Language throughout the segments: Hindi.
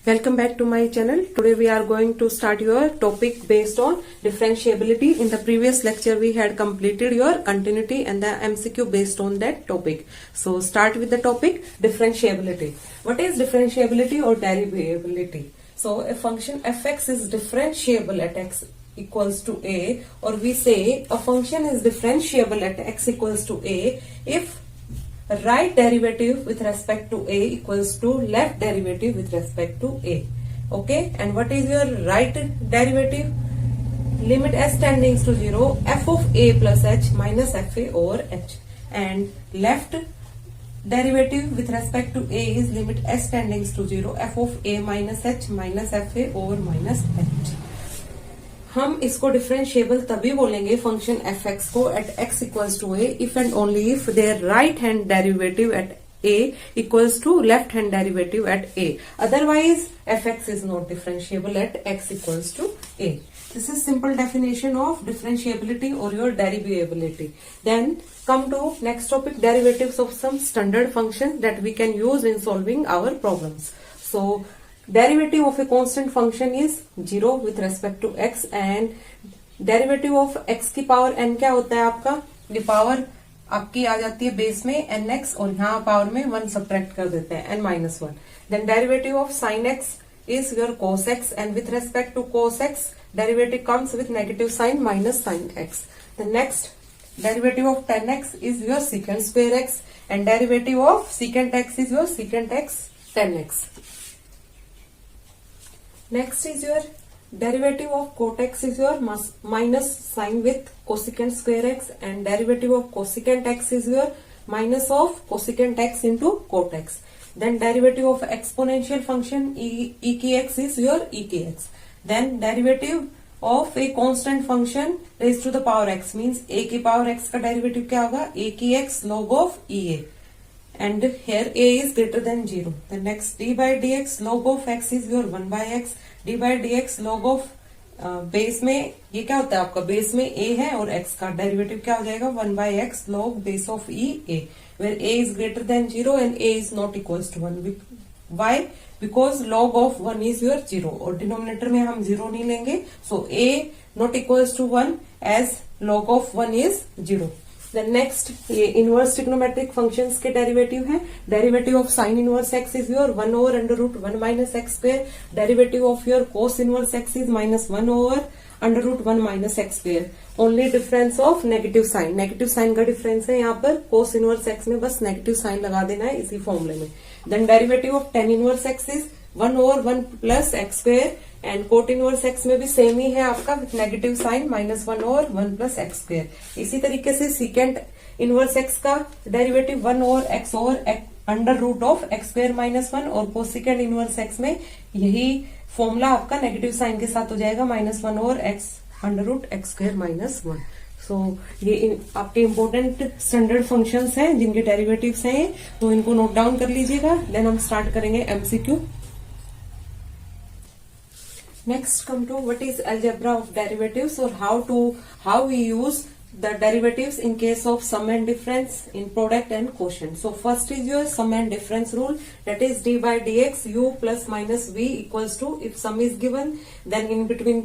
Welcome back to my channel. Today we are going to start your topic based on differentiability. In the previous lecture we had completed your continuity and the MCQ based on that topic. So start with the topic differentiability. What is differentiability or derivability? So a function fx is differentiable at x equals to a, or we say a function is differentiable at x equals to a if right derivative with respect to a equals to left derivative with respect to a. Okay, and what is your right derivative? Limit s tending to 0 f of a plus h minus fa over h, and left derivative with respect to a is limit s tending to 0 f of a minus h minus fa over minus h. हम इसको डिफरेंशिएबल तभी बोलेंगे फंक्शन एफ एक्स को at x equals to a if and only if their right hand derivative at a equals to left hand derivative at a. Otherwise f x is not differentiable at x equals to a. This is simple definition of differentiability or your derivability. Then come to next topic, derivatives of some standard functions that we can use in solving our problems. So derivative of a constant function is 0 with respect to x, and derivative of x की पावर n क्या होता है आपका? ये पावर आपकी आ जाती है बेस में nx और यहाँ पावर में 1 सब्ट्रैक्ट कर देते हैं n minus 1. Then derivative of sin x is your cos x, and with respect to cos x derivative comes with negative sign minus sin x. The next derivative of tan x is your secant square x, and derivative of secant x is your secant x tan x. Next is your derivative of cot x is your minus sign with cosecant square x, and derivative of cosecant x is your minus of cosecant x into cot x. Then derivative of exponential function e की x is your e की x. Then derivative of a constant function raised to the power x means a की power x का derivative क्या होगा? a की x log of ea. And here a is greater than 0. The next d by dx log of x is your 1 by x. d by dx log of base में ये क्या होता है आपका? बेस में a है और x का डेरिवेटिव क्या हो जाएगा? 1 by x log base of e a, where a is greater than 0 and a is not equals to 1. Why? Because log of 1 is your 0 और डिनोमिनेटर में हम 0 नहीं लेंगे. So a not equals to 1 as log of 1 is 0. Then next ये इनवर्स ट्रिग्नोमेट्रिक फंक्शंस के डेरिवेटिव है. Derivative of sine inverse x is your 1 over under root 1 minus x square. Derivative of your cos inverse x is minus 1 over under root 1 minus x square. Only difference of negative sign. Negative sign का डिफरेंस है यहाँ पर. कोस इनवर्स एक्स में बस नेगेटिव साइन लगा देना है इसी फॉर्मूले में. Then derivative of tan inverse x is 1 over 1 plus x square, and cot inverse x में भी सेम ही है आपका with negative sign minus 1 over 1 plus x square. इसी तरीके से सीकेंट इनवर्स एक्स का derivative 1 over x over under root of x square minus 1, और कोसिकेंट इनवर्स एक्स में यही फॉर्मूला आपका नेगेटिव साइन के साथ हो जाएगा minus 1 over x under root x square minus 1. So ये आपके इम्पोर्टेंट स्टैंडर्ड फंक्शंस हैं जिनके डेरिवेटिव्स हैं, तो इनको नोट डाउन कर लीजिएगा. देन हम स्टार्ट करेंगे MCQ. Next come to what is algebra of derivatives, or how we use the derivatives in case of sum and difference in product and quotient. So first is your sum and difference rule, that is d by dx u plus minus v equals to, if sum is given then in between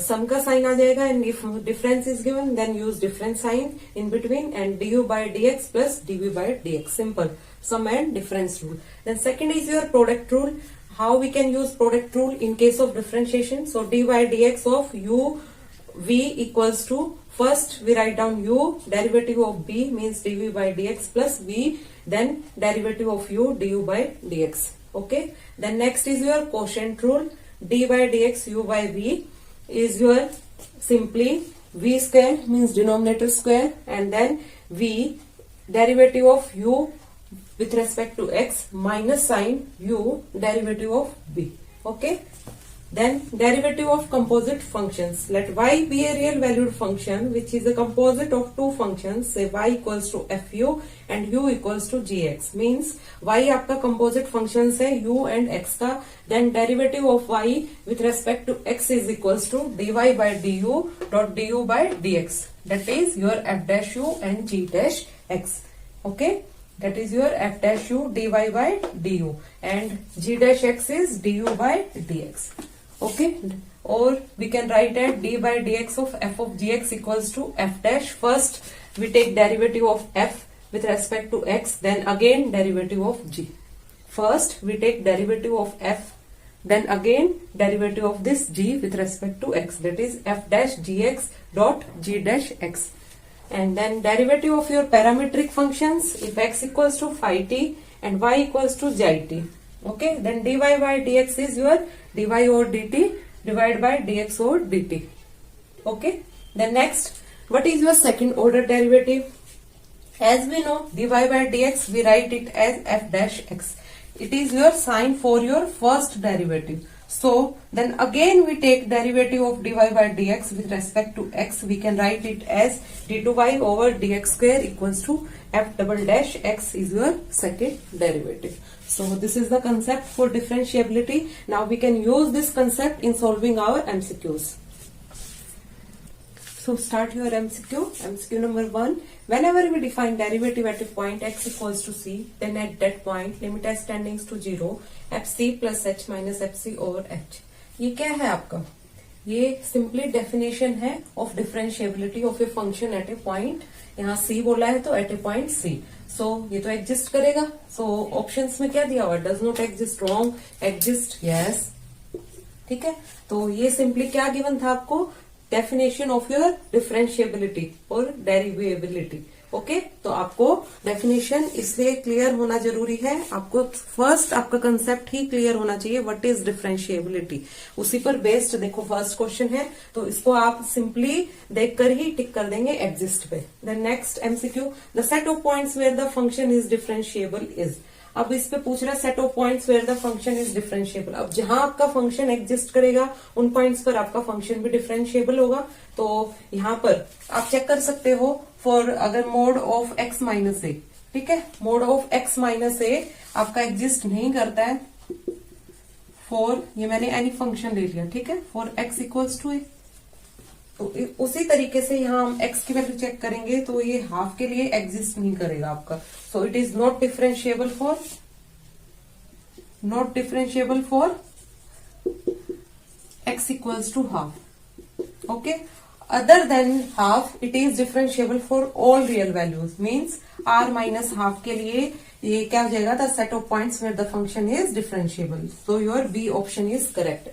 sum का sign आ जाएगा, and if difference is given then use difference sign in between, and du by dx plus dv by dx. Simple sum and difference rule. Then second is your product rule. How we can use product rule in case of differentiation? So dy dx of u v equals to, first we write down u, derivative of b means dv by dx plus v, then derivative of u du by dx. Okay. Then next is your quotient rule. d by dx u by v is your simply v square means denominator square, and then v derivative of u with respect to x minus sign u derivative of b. Okay. Then derivative of composite functions. Let y be a real valued function which is a composite of two functions, say y equals to fu and u equals to gx. Means y आपका composite functions है u and x का. Then derivative of y with respect to x is equals to dy by du dot du by dx. That is your f dash u and g dash x. Okay. that is your f dash u dy by du, and g dash x is du by dx. Okay, or we can write at d by dx of f of gx equals to f dash. First we take derivative of f with respect to x, then again derivative of g. First we take derivative of f, then again derivative of this g with respect to x, that is f dash gx dot g dash x. And then derivative of your parametric functions, if x equals to phi t and y equals to xi t. Okay, then dy by dx is your dy over dt divided by dx over dt. Okay, then next, what is your second order derivative? As we know, dy by dx, we write it as f dash x. It is your sign for your first derivative. So then again we take derivative of dy by dx with respect to x. We can write it as d2y over dx square equals to f double dash x is your second derivative. So this is the concept for differentiability. Now we can use this concept in solving our MCQs. So start your MCQ. MCQ number 1. Whenever we define derivative at a point x equals to c, then at that point limit s tending to 0, fc plus h minus fc over h. ये क्या है आपका? ये सिंपली डेफिनेशन है of differentiability of a function at A point. यहाँ c बोला है तो एट ए पॉइंट c. सो ये तो एग्जिस्ट करेगा. सो ऑप्शंस में क्या दिया हुआ? Does not exist, wrong, exist, yes. ठीक है, तो ये सिंपली क्या गिवन था आपको? डेफिनेशन ऑफ योर डिफरेंशिएबिलिटी और डेरिवेबिलिटी. ओके, तो आपको डेफिनेशन इसलिए क्लियर होना जरूरी है. आपको फर्स्ट आपका कंसेप्ट ही क्लियर होना चाहिए, व्हाट इज डिफरेंशिएबिलिटी. उसी पर बेस्ड देखो फर्स्ट क्वेश्चन है, तो इसको आप सिंपली देखकर ही टिक कर देंगे एग्जिस्ट पे. Then next MCQ, the set of points where the function is differentiable is. अब इस पे पूछ रहा है set of points where the function is differentiable. अब जहां आपका फंक्शन एग्जिस्ट करेगा उन पॉइंट्स पर आपका फंक्शन भी डिफरेंशिएबल होगा. तो यहां पर आप चेक कर सकते हो फॉर अगर मोड ऑफ एक्स माइनस ए, ठीक है, मोड ऑफ एक्स माइनस ए आपका एग्जिस्ट नहीं करता है फॉर, ये मैंने एनी फंक्शन ले लिया, ठीक है, फॉर एक्स इक्वल्स टू ए. तो उसी तरीके से यहाँ हम x की वैल्यू चेक करेंगे तो ये हाफ के लिए एग्जिस्ट नहीं करेगा आपका. So it is not differentiable for x equals to half. Okay, other than half it is differentiable for all real values. Means r minus half के लिए ये क्या हो जाएगा? The set of points where the function is differentiable. So your B option is correct.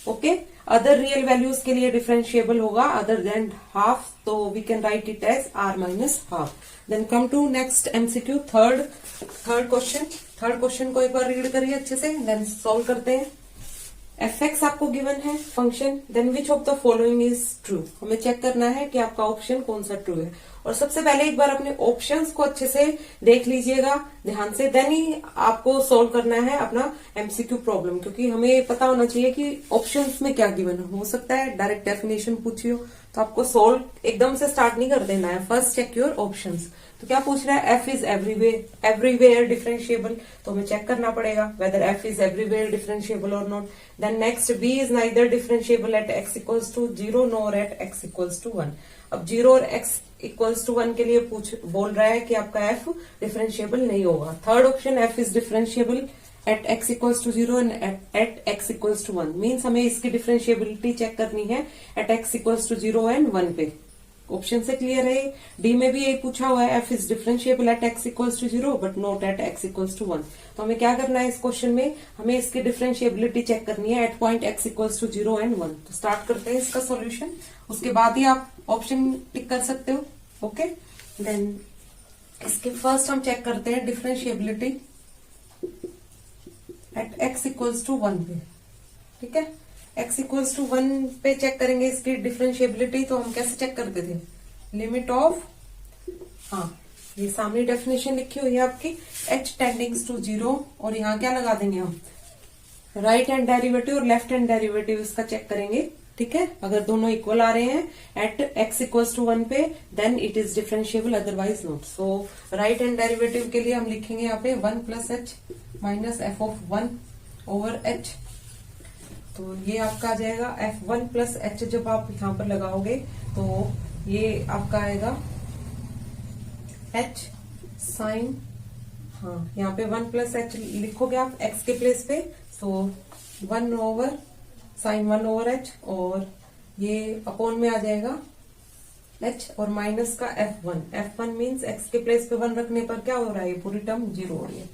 Okay, other real values के लिए डिफरेंशिएबल होगा अदर देन हाफ, तो we can write it as r minus half. Then come to next MCQ, third question को एक बार रीड करिए अच्छे से, देन सॉल्व करते हैं. एफ एक्स आपको गिवन है function, then which of the following is true. हमें चेक करना है कि आपका ऑप्शन कौन सा ट्रू है. और सबसे पहले एक बार अपने ऑप्शंस को अच्छे से देख लीजिएगा ध्यान से, देन ही आपको सॉल्व करना है अपना एमसीक्यू प्रॉब्लम, क्योंकि हमें पता होना चाहिए कि ऑप्शंस में क्या गिवन हो सकता है डायरेक्ट डेफिनेशन पूछी हो, तो आपको सॉल्व एकदम से स्टार्ट नहीं कर देना है. First check your options. तो क्या पूछ रहा है? F is everywhere differentiable. तो हमें चेक करना पड़ेगा whether f is everywhere differentiable और not. Then next, b is neither differentiable at x equals to 0 nor at x equals to 1. अब 0 और एक्स इक्वल्स टू 1 के लिए बोल रहा है कि आपका एफ डिफरेंशिएबल नहीं होगा. Third option, f is differentiable at x equals to 0 and at x equals to 1. Means हमें इसकी डिफरेंशिएबिलिटी चेक करनी है at x equals to 0 and 1 पे. ऑप्शन से क्लियर है. डी में भी यही पूछा हुआ है, f is differentiable at x equals to 0 but not at x equals to 1. तो हमें क्या करना है इस क्वेश्चन में? हमें इसकी डिफरेंशिएबिलिटी चेक करनी है at point x equals to 0 and 1. तो स्टार्ट करते हैं इसका सॉल्यूशन, उसके बाद ही आप ऑप्शन टिक कर सकते हो. ओके, देन इसके फर्स्ट हम चेक करते हैं differentiability at x equals to 1 पे. ठीक है, x इक्वल्स टू 1 पे चेक करेंगे इसकी डिफरेंशिएबिलिटी. तो हम कैसे चेक करते थे? लिमिट ऑफ, हाँ ये सामने डेफिनेशन लिखी हुई है आपकी, h टेंडिंग्स टू 0, और यहाँ क्या लगा देंगे हम? राइट हैंड डेरिवेटिव और लेफ्ट हैंड डेरिवेटिव इसका चेक करेंगे. ठीक है, अगर दोनों इक्वल आ रहे हैं एट x इक्वल्स टू 1 पे then it is differentiable, otherwise not. So right hand derivative के लिए हम लिखेंगे यहाँ पे 1 plus h minus f of 1 over h. तो ये आपका आ जाएगा f1 प्लस h. जब आप यहाँ पर लगाओगे तो ये आपका आएगा h साइन हाँ, यहाँ पे 1 प्लस एच लिखोगे आप एक्स के प्लेस पे, सो 1 ओवर साइन 1 ओवर एच, और ये अपॉन में आ जाएगा एच, और माइनस का F1। F1 मीन्स एक्स के प्लेस पे 1 रखने पर क्या हो रहा है, पूरी टर्म 0 हो रही है।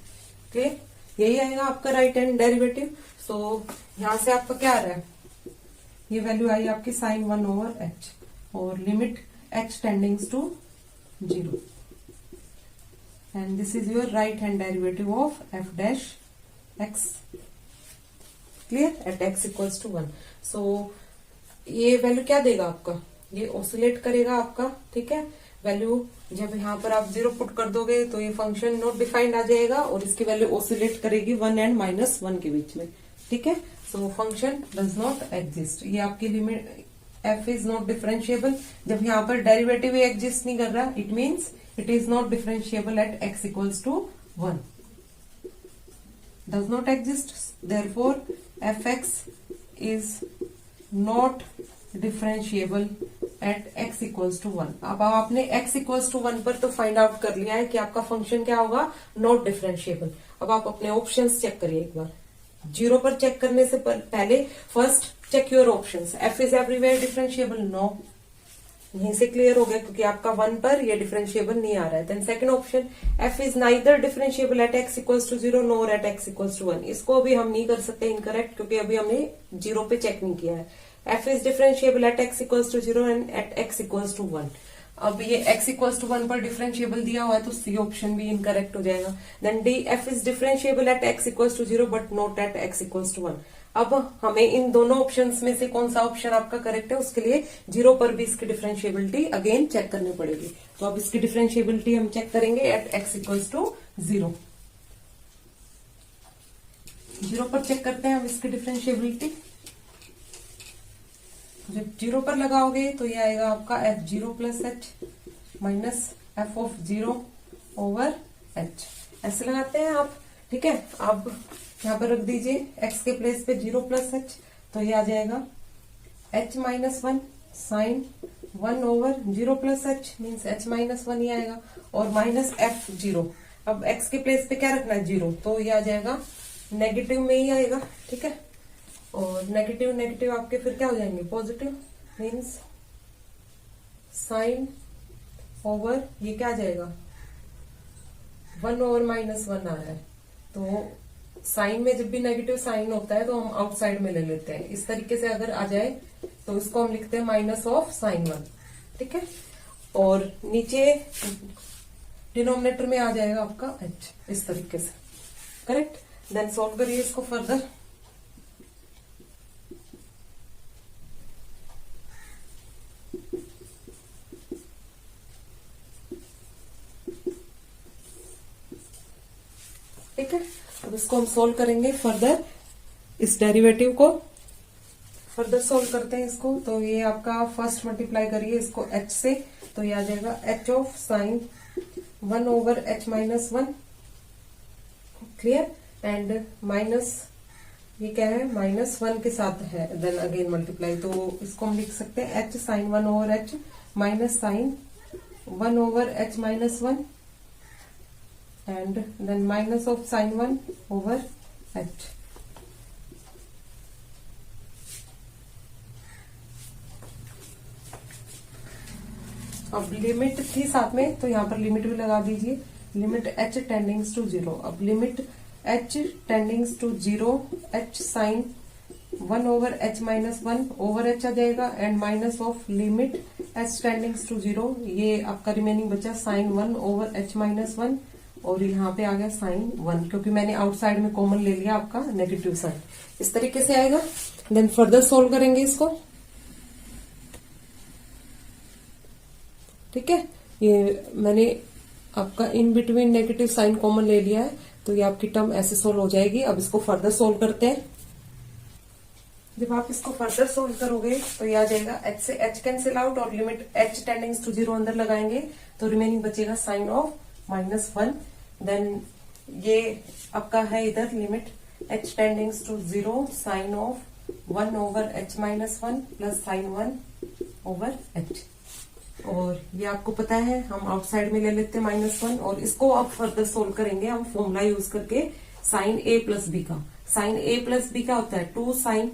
क्लियर? यही आएगा आपका राइट हैंड डेरिवेटिव। सो यहां से आपका क्या आ रहा है, ये वैल्यू आई आपकी साइन 1 ओवर एच, और limit h tendings to 0, and this is your right hand derivative of f dash x. Clear? At x equals to 1। So ये वैल्यू क्या देगा आपका, ये ऑसिलेट करेगा आपका, ठीक है। वैल्यू जब यहाँ पर आप 0 पुट कर दोगे तो ये फंक्शन नॉट डिफाइंड आ जाएगा, और इसकी वैल्यू ऑसिलेट करेगी 1 एंड -1 के बीच में, ठीक है। So function does not exist, ये आपकी limit f is not differentiable. जब यहाँ पर डेरिवेटिव एग्जिस्ट नहीं कर रहा, it means it is not differentiable at x equals to 1, does not exist, therefore fx is not differentiable at x equals to 1। अब आपने x इक्वल्स टू 1 पर तो फाइंड आउट कर लिया है कि आपका फंक्शन क्या होगा, नॉट डिफरेंशिएबल। अब आप अपने ऑप्शंस चेक करिए एक बार। 0 पर चेक करने से पहले first check your options. f is everywhere differentiable, no, यहीं से क्लियर हो गया क्योंकि आपका 1 पर ये डिफरेंशिएबल नहीं आ रहा है। Then second option, f is neither differentiable at x equals to 0 nor at x equals to 1। इसको अभी हम नहीं कर सकते इनकरेक्ट, क्योंकि अभी हमने 0 पे चेक नहीं किया है। f is differentiable at x equals to 0 and at x equals to 1। अब ये x इक्वल्स टू 1 पर डिफरेंशिएबल दिया हुआ है तो सी ऑप्शन भी इनकरेक्ट हो जाएगा। Then D, f is differentiable at x equals to 0 but not at x equals to 1। अब हमें इन दोनों ऑप्शंस में से कौन सा ऑप्शन आपका करेक्ट है, उसके लिए 0 पर भी इसकी डिफरेंशिएबिलिटी अगेन चेक करनी पड़ेगी। तो अब इसकी डिफरेंशिएबिलिटी हम चेक करेंगे एट x इक्वल्स टू 0। 0 पर चेक करते हैं अब इसकी डिफरेंशिएबिलिटी। जब 0 पर लगाओगे तो ये आएगा आपका f0 plus h minus f of 0 over h। ऐसे लगाते हैं आप, ठीक है। अब यहाँ पर रख दीजिए x के प्लेस पे 0 प्लस एच, तो ये आ जाएगा h minus 1 sine 1 over 0 plus h means h minus 1 ही आएगा, और माइनस f0। अब x के प्लेस पे क्या रखना है, 0, तो ये आ जाएगा नेगेटिव में ही आएगा, ठीक है। और नेगेटिव नेगेटिव आपके फिर क्या हो जाएंगे, पॉजिटिव, मीन्स साइन ओवर ये क्या आ जाएगा 1 ओवर -1 आ रहा है। तो साइन में जब भी नेगेटिव साइन होता है तो हम आउटसाइड में ले लेते हैं। इस तरीके से अगर आ जाए तो इसको हम लिखते हैं माइनस ऑफ साइन 1, ठीक है। और नीचे डिनोमिनेटर में आ जाएगा आपका h, इस तरीके से, करेक्ट। देन सॉल्व करिए इसको फर्दर। ठीक है, अब इसको हम सोल्व करेंगे फर्दर, इस डेरिवेटिव को फर्दर सोल्व करते हैं इसको। तो ये आपका फर्स्ट मल्टीप्लाई करिए इसको h से, तो ये आ जाएगा h of sine 1 over h minus 1, clear. And minus ये क्या है, -1 के साथ है, देन अगेन मल्टीप्लाई, तो इसको हम लिख सकते हैं h sine 1 over h minus sine 1 over h minus 1 and then minus of sin 1 over h। अब लिमिट थी साथ में तो यहाँ पर लिमिट भी लगा दीजिए, लिमिट h टेंडिंग्स टू 0। अब limit h tendings to 0 h sine 1 over h minus 1 over h आ जाएगा, and minus of limit h tendings to 0, ये आपका रिमेनिंग बचा साइन 1 ओवर h माइनस 1, और यहाँ पे आ गया साइन 1, क्योंकि मैंने आउटसाइड में कॉमन ले लिया आपका नेगेटिव साइन, इस तरीके से आएगा। देन फर्दर सोल्व करेंगे इसको, ठीक है। ये मैंने आपका in between negative sign common ले लिया है, तो ये आपकी टर्म ऐसे सोल्व हो जाएगी। अब इसको फर्दर सोल्व करते हैं। जब आप इसको फर्दर सोल्व करोगे तो ये आ जाएगा h से h कैंसिल आउट, और लिमिट h टेंडिंग्स टू 0 अंदर लगाएंगे तो रिमेनिंग बचेगा साइन ऑफ -1। देन ये आपका है इधर limit h tendings to 0 sine of 1 over h minus 1 plus sine 1 over h। और ये आपको पता है, हम आउटसाइड में ले लेते हैं -1 और इसको अब फर्दर सोल्व करेंगे हम फॉर्मूला यूज करके साइन ए प्लस बी का। साइन ए प्लस बी क्या होता है? 2 sine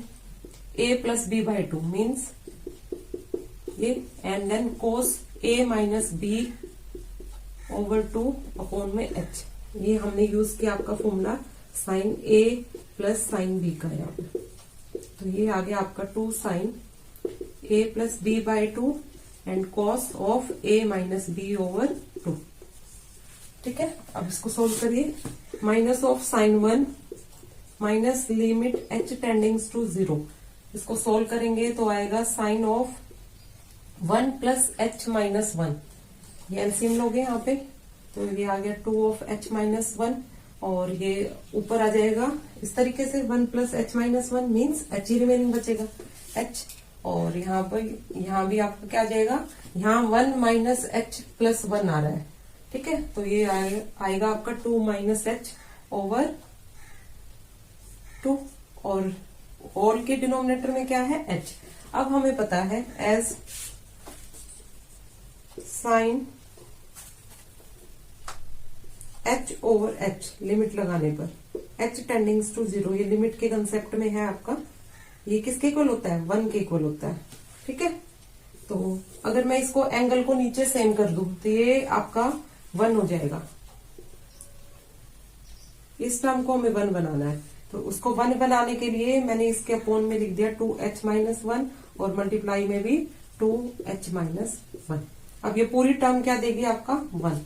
a plus b by 2 means ये, and then cos a minus b over 2 upon में एच। ये हमने यूज किया आपका formula sine a plus sine b का यहाँ पे। तो ये आ गया आपका 2 sine a plus b by 2 and cos of a minus b over 2। ठीक है, अब इसको सोल्व करिए। Minus of sine 1 minus limit h tendings to 0। इसको सोल्व करेंगे तो आएगा sine of 1 plus h minus 1। ये एलसीएम लोगे यहाँ पे, तो ये आ गया 2 ऑफ एच माइनस 1 और ये ऊपर आ जाएगा इस तरीके से 1 plus h minus 1 means h ही रिमेनिंग बचेगा एच। और यहाँ पर यहाँ भी आपका क्या आ जाएगा, यहाँ 1 माइनस एच प्लस 1 आ रहा है। ठीक है, तो ये आएगा आपका 2 माइनस एच ओवर 2 और ऑल के डिनोमिनेटर में क्या है? एच। अब हमें पता है as sine h over h, limit लगाने पर एच टेंडिंग्स टू 0, ये लिमिट के कंसेप्ट में है आपका। ये किसके इक्वल होता है? 1 के इक्वल होता है। ठीक है, तो अगर मैं इसको एंगल को नीचे सेम कर दूं तो ये आपका 1 हो जाएगा। इस टर्म को हमें 1 बनाना है, तो उसको 1 बनाने के लिए मैंने इसके अपोन में लिख दिया 2h माइनस 1 और मल्टीप्लाई में भी 2h माइनस 1। अब ये पूरी टर्म क्या देगी आपका? 1।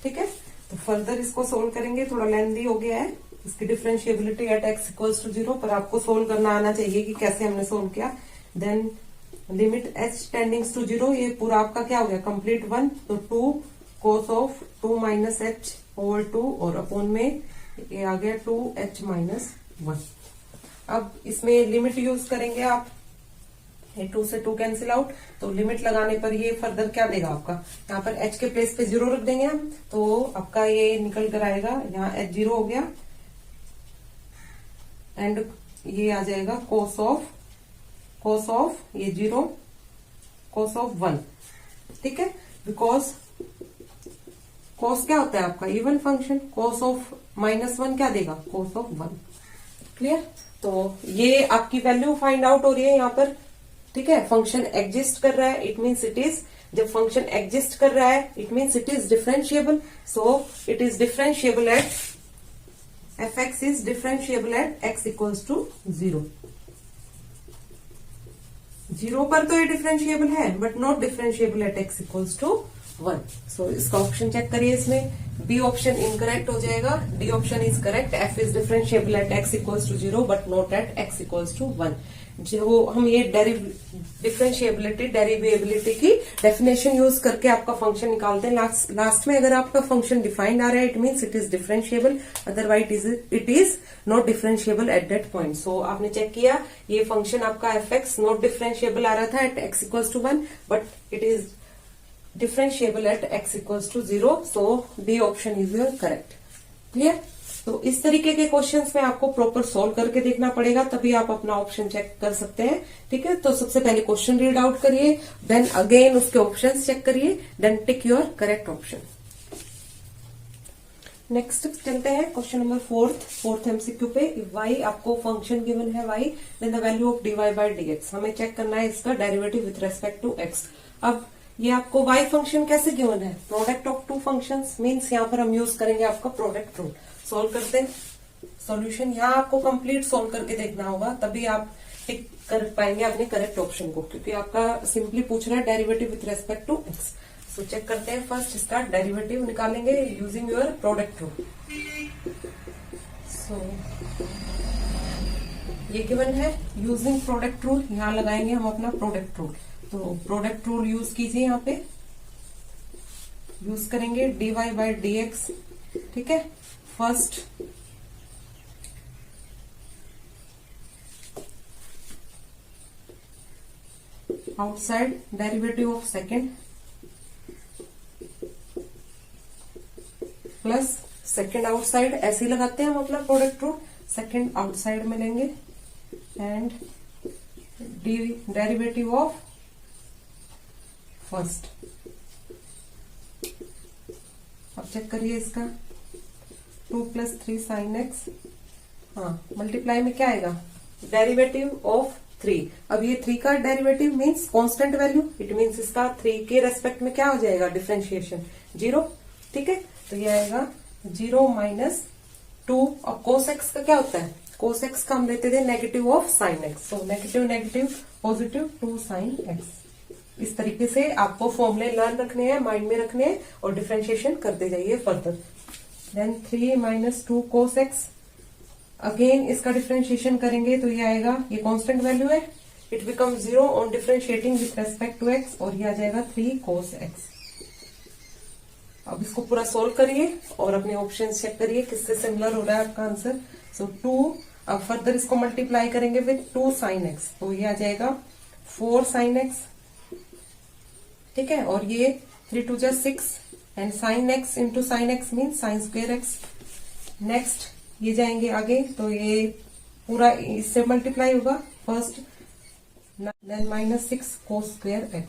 ठीक है, तो फर्दर इसको सोल्व करेंगे, थोड़ा लेंथी हो गया है इसकी differentiability at x equals to 0, पर आपको सोल्व करना आना चाहिए कि कैसे हमने सोल्व किया। Then limit h tendings to 0, ये पूरा आपका क्या हो गया? कंप्लीट 1, तो 2 cos of 2 minus H over 2 और अपॉन में ये आ गया 2h माइनस 1। अब इसमें लिमिट यूज करेंगे आप, ये 2 से 2 कैंसिल आउट, तो लिमिट लगाने पर ये फर्दर क्या देगा आपका? यहाँ पर h के प्लेस पे 0 रख देंगे हम, तो आपका ये निकल कर आएगा, यहाँ h 0 हो गया एंड ये आ जाएगा कोस ऑफ ये 0 कोस ऑफ 1। ठीक है, बिकॉज कोस क्या होता है आपका? Even function. कोस ऑफ -1 क्या देगा? Cos of 1। क्लियर? तो ये आपकी वैल्यू फाइंड आउट हो रही है यहाँ पर। ठीक है, फंक्शन एग्जिस्ट कर रहा है, इट मीन्स इट इज, जब फंक्शन एग्जिस्ट कर रहा है it means it is differentiable. So it is differentiable at fx is differentiable at x equals to 0। 0 पर तो ये डिफरेंशिएबल है but not differentiable at x equals to 1। So इसका ऑप्शन चेक करिए, इसमें बी ऑप्शन इनकरेक्ट हो जाएगा, D option is correct. f is differentiable at x equals to 0 but not at x equals to 1। जो हम ये डिफरेंशिएबिलिटी डेरिवेबिलिटी की डेफिनेशन यूज करके आपका फंक्शन निकालते हैं। लास्ट में अगर आपका फंक्शन डिफाइंड आ रहा है it means it is differentiable, otherwise it is not differentiable at that point. So आपने चेक किया, ये फंक्शन आपका fx नॉट डिफरेंशिएबल आ रहा था at x equals to 1 but it is differentiable at x equals to 0। So D option is your correct. Clear? तो इस तरीके के क्वेश्चंस में आपको प्रॉपर सॉल्व करके देखना पड़ेगा, तभी आप अपना ऑप्शन चेक कर सकते हैं। ठीक है, तो सबसे पहले क्वेश्चन रीड आउट करिए, देन अगेन उसके ऑप्शंस चेक करिए, then tick your correct option. Next चलते हैं क्वेश्चन नंबर फोर्थ एमसीक्यू पे। y आपको फंक्शन गिवन है y, then the value of dy by dx। हमें चेक करना है इसका derivative with respect to x। अब ये आपको y फंक्शन कैसे गिवन है? Product of two functions means यहाँ पर हम यूज करेंगे आपका प्रोडक्ट रूल। सोल्व करते हैं सॉल्यूशन। यहाँ आपको कंप्लीट सोल्व करके देखना होगा, तभी आप टिक कर पाएंगे अपने करेक्ट ऑप्शन को, क्योंकि आपका सिंपली पूछ रहा है derivative with respect to x। So check करते हैं, फर्स्ट इसका डेरिवेटिव निकालेंगे using your product rule. So ये गिवन है, यूजिंग प्रोडक्ट रूल यहाँ लगाएंगे हम अपना प्रोडक्ट रूल। तो प्रोडक्ट रूल यूज कीजिए, यहाँ पे यूज करेंगे dy बाय dx। ठीक है, first outside derivative of second plus second outside, ऐसे ही लगाते हैं हम अपना प्रोडक्ट रूल। सेकेंड आउटसाइड में लेंगे एंड डेरिवेटिव ऑफ फर्स्ट। अब चेक करिए इसका 2 + 3 sin x, हाँ मल्टीप्लाई में क्या आएगा, डेरिवेटिव ऑफ 3। अब ये 3 का derivative means constant value, it means इसका 3 के रेस्पेक्ट में क्या हो जाएगा, डिफरेंशिएशन 0। ठीक है, तो ये आएगा 0 - 2। अब cos x का क्या होता है, cos x का हम लेते थे नेगेटिव ऑफ sin x, तो negative negative positive 2 sin x। इस तरीके से आपको फॉर्मूले लर्न रखने हैं, माइंड में रखने हैं और डिफरेंशिएशन करते जाइए further. Then 3 - 2 cos x, again इसका डिफरेंशिएशन करेंगे तो ये आएगा, ये कांस्टेंट वैल्यू है, it become 0 on differentiating with respect to x, और ये आ जाएगा 3 cos x। अब इसको पूरा सोल्व करिए और अपने ऑप्शन चेक करिए किससे सिमिलर हो रहा है आपका आंसर। सो 2, अब फर्दर इसको मल्टीप्लाई करेंगे विथ 2 sin x, तो ये आ जाएगा 4 sin x। ठीक है, और ये 3 × 2 = 6 and sin x into sin x mean sin² x। Next ये जाएंगे आगे, तो ये पूरा इससे मल्टीप्लाई होगा फर्स्ट, देन -6 cos² x।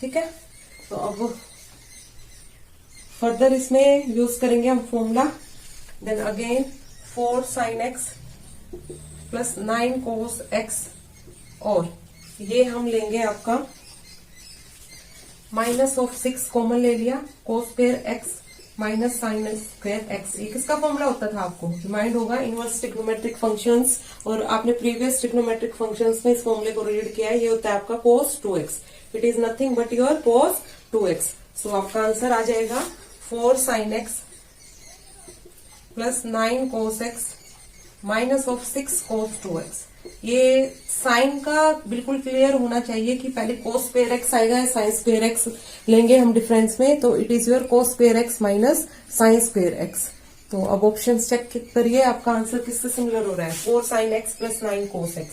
ठीक है, तो अब फर्दर इसमें यूज करेंगे हम formula, then again 4 sin x + 9 cos x, और ये हम लेंगे आपका -6 कॉमन ले लिया, cos² x - sin² x। ये किसका फॉर्मूला होता था, आपको रिमाइंड होगा, इनवर्स ट्रिग्नोमेट्रिक फंक्शंस, और आपने प्रीवियस ट्रिग्नोमेट्रिक फंक्शंस में इस फॉर्मूले को रीड किया है। ये होता है आपका cos 2x, it is nothing but your cos 2x। सो आपका आंसर आ जाएगा 4 sin x + 9 cos x -6 cos 2x। ये साइन का बिल्कुल क्लियर होना चाहिए कि पहले cos² x आएगा या sin² x लेंगे हम डिफरेंस में, तो it is your cos² x - sin² x। तो अब ऑप्शन चेक करिए आपका आंसर किससे सिमिलर हो रहा है, 4 sin x + 9 cos x।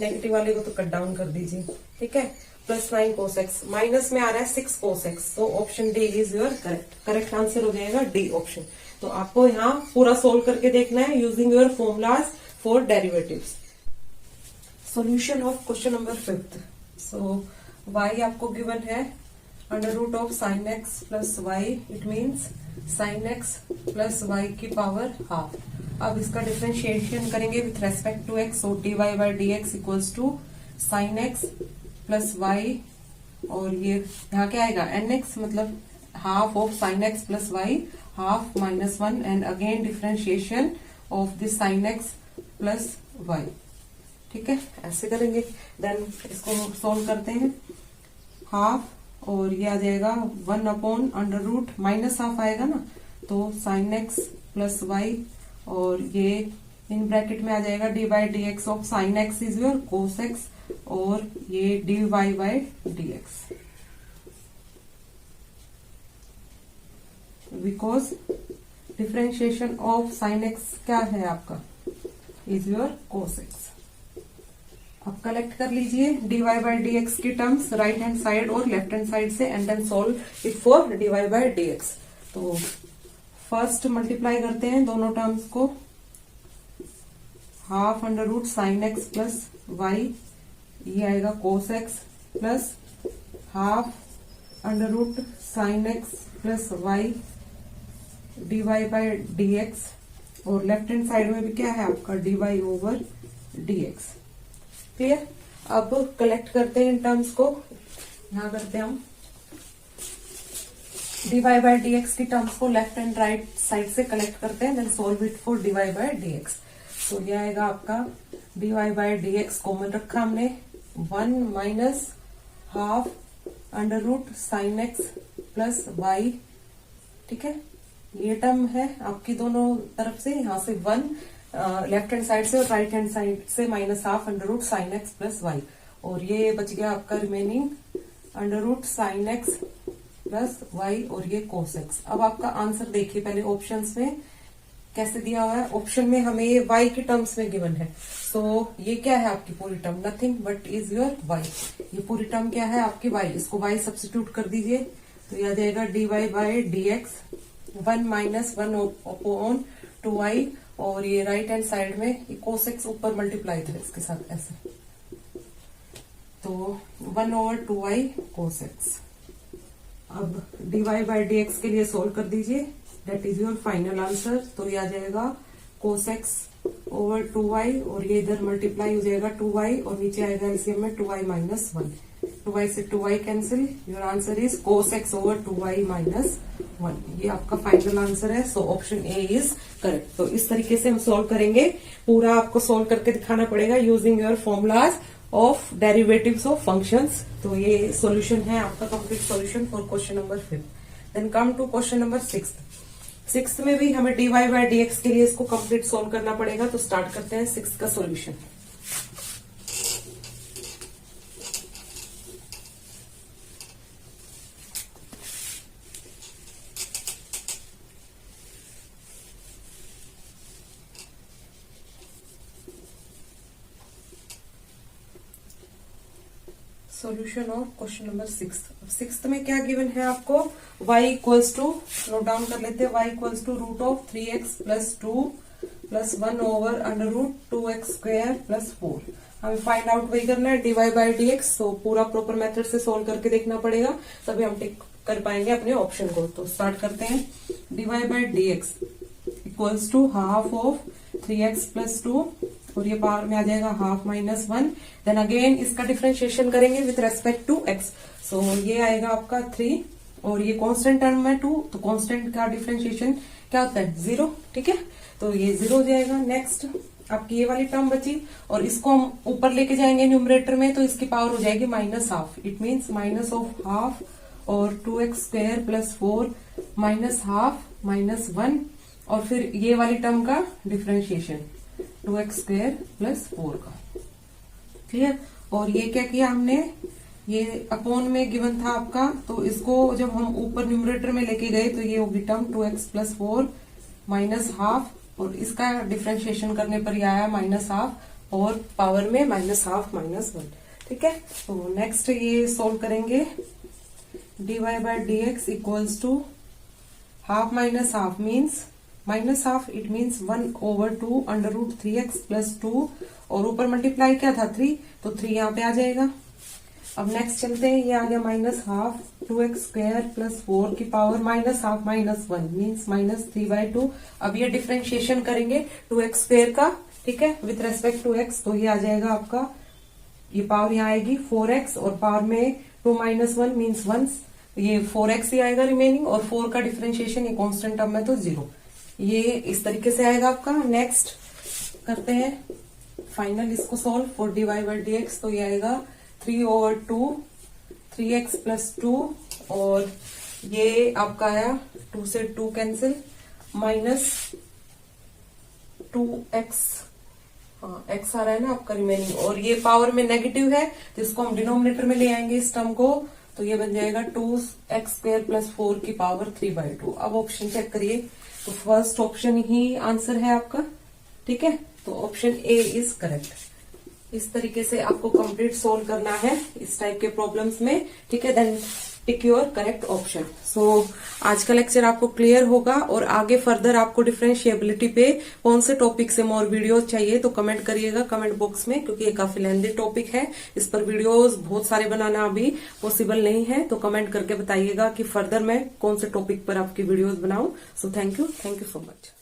Negative वाले को तो कट डाउन कर दीजिए। ठीक है, +9 cos x, माइनस में आ रहा है 6 cos x, तो option D is your correct answer हो जाएगा डी ऑप्शन। तो आपको यहाँ पूरा सोल्व करके देखना है using your formulas for derivatives. Solution of question number 5। So y आपको गिवन है √of sin x + y, it means sin x + y की पावर हाफ। अब इसका डिफरेंशिएशन करेंगे with respect to x, so dy/dx = sin x + y, और ये यहाँ क्या आएगा nx, मतलब half of sin x + y, half -1, and again differentiation of this sin x + y। ठीक है, ऐसे करेंगे। देन इसको सोल्व करते हैं, हाफ, और ये आ जाएगा 1/√, -हाफ आएगा ना, तो sin x + y, और ये इन ब्रैकेट में आ जाएगा dy/dx of sin x is your cos x, और ये dy/dx, because differentiation of sin x क्या है आपका, इज योर cos x। अब कलेक्ट कर लीजिए dy/dx की टर्म्स राइट हैंड साइड और लेफ्ट हैंड साइड से, and then solve it for dy/dx। तो फर्स्ट मल्टीप्लाई करते हैं दोनों टर्म्स को, ½ sin x + y, ये आएगा cos x, plus ½ sin x + y dy/dx, और लेफ्ट हैंड साइड में भी क्या है आपका dy/dx। क्लियर। अब कलेक्ट करते हैं इन टर्म्स को, यहां करते हैं हम dy/dx की टर्म्स को लेफ्ट एंड राइट साइड से कलेक्ट करते हैं, then solve it for dy/dx। तो ये आएगा आपका dy/dx कॉमन रखा हमने, 1 - ½ sin x + y। ठीक है, ये टर्म है आपकी दोनों तरफ से, यहां से 1 लेफ्ट हैंड साइड से और राइट हैंड साइड से -½ sin x + y, और ये बच गया आपका रिमेनिंग √ sin x + y, और ये cos x। अब आपका आंसर देखिए पहले ऑप्शंस में कैसे दिया हुआ है। ऑप्शन में हमें ये y की टर्म्स में गिवन है, सो ये क्या है आपकी पूरी term, nothing but is your y। ये पूरी टर्म क्या है आपकी y, इसको y सब्स्टिट्यूट कर दीजिए, तो यह आ जाएगा dy/dx 1 - 1/2y, और ये राइट हैंड साइड में ये cos x ऊपर मल्टीप्लाई था इसके साथ ऐसे, तो 1/2y cos x। अब dy बाय dx के लिए सोल्व कर दीजिए, that is your final answer. तो ये आ जाएगा cos x ओवर 2y और ये इधर मल्टीप्लाई हो जाएगा 2y और नीचे आएगा एलसीएम में 2y माइनस 1, 2y से 2y cancel, your answer is cos x over 2y minus 1। ये आपका फाइनल आंसर है। So option A is correct. तो इस तरीके से हम सोल्व करेंगे, पूरा आपको सोल्व करके दिखाना पड़ेगा using your formulas of derivatives of functions. तो ये सॉल्यूशन है आपका complete solution for question number 5। Then come to question number 6 में भी हमें dy बाय dx के लिए इसको कंप्लीट सोल्व करना पड़ेगा। तो स्टार्ट करते हैं 6 का solution. Solution of question number 6 में क्या गिवन है आपको, y equals to, note down कर लेते हैं, y equals to root of 3x plus 2 plus 1 over under root 2x square plus 4। हमें फाइंड आउट वही करना है dy बाय dx। तो पूरा प्रॉपर मेथड से सोल्व करके देखना पड़ेगा, तभी हम टिक कर पाएंगे अपने ऑप्शन को। तो स्टार्ट करते हैं, dy by dx equals to half of 3x plus 2 और ये पावर में आ जाएगा हाफ माइनस 1। देन अगेन इसका डिफरेंशिएशन करेंगे with respect to x। So ये आएगा आपका 3 और ये कांस्टेंट टर्म है 2, तो कांस्टेंट का डिफरेंशिएशन क्या होता है 0, ठीक है। तो ये 0 हो जाएगा। नेक्स्ट आपकी ये वाली टर्म बची और इसको हम ऊपर लेके जाएंगे न्यूमरेटर में, तो इसकी पावर हो जाएगी minus half. It means minus of half और 2x square plus 4 minus half minus 1 और फिर ये वाली टर्म का डिफरेंशिएशन 2x स्क्वायर प्लस 4 का, क्लियर। और ये क्या किया हमने, ये अपॉन में गिवन था आपका, तो इसको जब हम ऊपर न्यूमरेटर में लेके गए तो ये होगी term 2x plus 4 minus half और इसका डिफरेंशिएशन करने पर ये आया माइनस हाफ और पावर में माइनस हाफ माइनस 1, ठीक है। तो नेक्स्ट ये सोल्व करेंगे, dy by dx equals to half minus half means minus half, it means 1 over 2 under root 3x plus 2 और ऊपर मल्टीप्लाई क्या था 3, तो 3 यहाँ पे आ जाएगा। अब नेक्स्ट चलते हैं, ये आ गया minus half 2x square plus 4 की power minus half minus 1 means minus 3/2। अब ये डिफरेंशिएशन करेंगे 2x स्क्वायर का, ठीक है, विथ रेस्पेक्ट टू x। तो ये आ जाएगा आपका, ये पावर यहाँ आएगी 4x और पावर में 2 माइनस 1 मीन्स 1, ये 4x ही आएगा रिमेनिंग और 4 का डिफरेंशिएशन ये कांस्टेंट टर्म है तो 0। ये इस तरीके से आएगा आपका। नेक्स्ट करते हैं फाइनल इसको solve for dy by dx। तो ये आएगा 3 ओवर 2 3x प्लस 2 और ये आपका आया 2 से 2 कैंसिल माइनस 2x, हाँ x आ रहा है ना आपका रिमेनिंग, और ये पावर में नेगेटिव है तो इसको हम डिनोमिनेटर में ले आएंगे इस टर्म को। तो ये बन जाएगा 2x स्क्वायर प्लस 4 की पावर 3/2। अब ऑप्शन चेक करिए, तो फर्स्ट ऑप्शन ही आंसर है आपका, ठीक है। तो ऑप्शन ए इज करेक्ट। इस तरीके से आपको कंप्लीट सोल्व करना है इस टाइप के प्रॉब्लम्स में, ठीक है। Then tick your correct option. So आज का लेक्चर आपको क्लियर होगा और आगे फर्दर आपको डिफरेंशिएबिलिटी पे कौन से टॉपिक से मोर वीडियोस चाहिए तो कमेंट करिएगा कमेंट बॉक्स में, क्योंकि ये काफी लेंथी टॉपिक है, इस पर वीडियोस बहुत सारे बनाना अभी पॉसिबल नहीं है। तो कमेंट करके बताइएगा कि फर्दर मैं कौन से टॉपिक पर आपकी वीडियोस बनाऊं। So thank you so much.